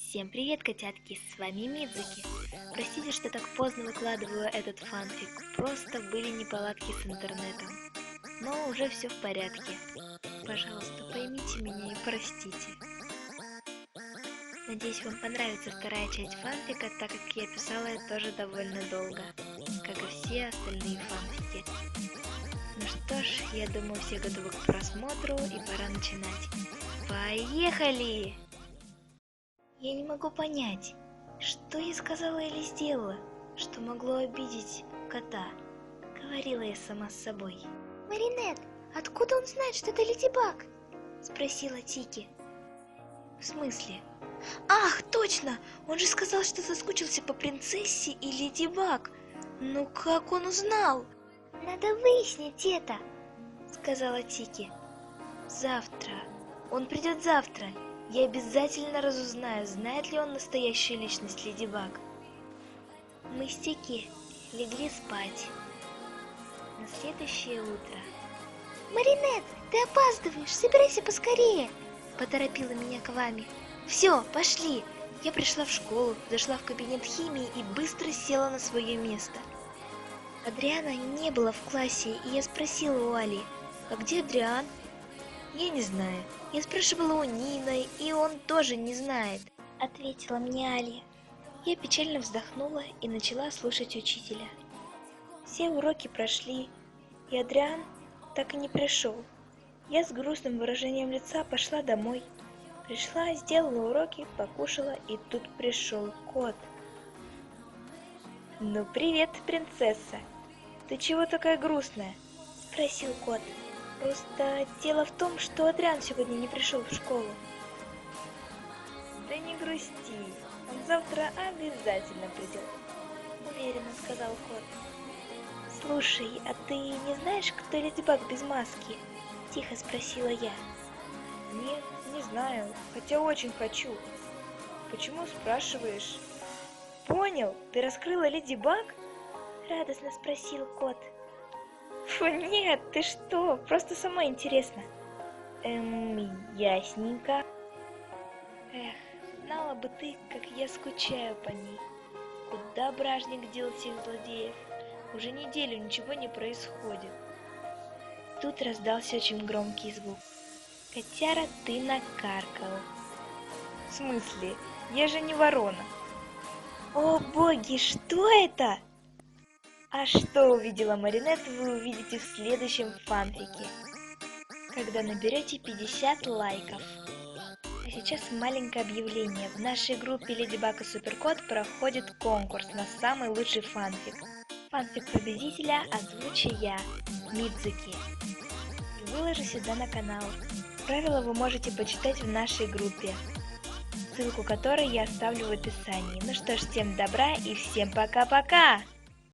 Всем привет, котятки, с вами Мидзуки. Простите, что так поздно выкладываю этот фанфик, просто были неполадки с интернетом. Но уже все в порядке. Пожалуйста, поймите меня и простите. Надеюсь, вам понравится вторая часть фанфика, так как я писала ее тоже довольно долго, как и все остальные фанфики. Ну что ж, я думаю, все готовы к просмотру и пора начинать. Поехали! Я не могу понять, что я сказала или сделала, что могло обидеть кота. Говорила я сама с собой. Маринет, откуда он знает, что это Леди Баг? Спросила Тики. В смысле? Ах, точно! Он же сказал, что соскучился по принцессе и Леди Баг. Ну как он узнал? Надо выяснить это, сказала Тики. Завтра. Он придет завтра. Я обязательно разузнаю, знает ли он настоящую личность Леди Баг. Мы с Тики легли спать. На следующее утро. Маринет, ты опаздываешь, собирайся поскорее, поторопила меня Квами. Все, пошли. Я пришла в школу, зашла в кабинет химии и быстро села на свое место. Адриана не было в классе, и я спросила у Али: а где Адриан? Я не знаю. Я спрашивала у Нины, и он тоже не знает, ответила мне Али. Я печально вздохнула и начала слушать учителя. Все уроки прошли, и Адриан так и не пришел. Я с грустным выражением лица пошла домой. Пришла, сделала уроки, покушала, и тут пришел кот. «Ну привет, принцесса! Ты чего такая грустная?» – спросил кот. «Просто дело в том, что Адриан сегодня не пришел в школу». «Да не грусти, он завтра обязательно придет», – уверенно сказал кот. «Слушай, а ты не знаешь, кто Леди Баг без маски?» – тихо спросила я. «Нет, не знаю, хотя очень хочу». «Почему спрашиваешь?» «Понял, ты раскрыла Леди Баг?» – радостно спросил кот. Фу, нет, ты что, просто сама интересно. Ясненько. Эх, знала бы ты, как я скучаю по ней. Куда бражник дел всех злодеев? Уже неделю ничего не происходит. Тут раздался очень громкий звук. Котяра, ты накаркал. В смысле? Я же не ворона. О боги, что это? А что увидела Маринет, вы увидите в следующем фанфике, когда наберете 50 лайков. А сейчас маленькое объявление. В нашей группе Леди Баг и Суперкот проходит конкурс на самый лучший фанфик. Фанфик победителя озвучу я, Мидзуки. И выложу сюда на канал. Правила вы можете почитать в нашей группе, ссылку которой я оставлю в описании. Ну что ж, всем добра и всем пока-пока!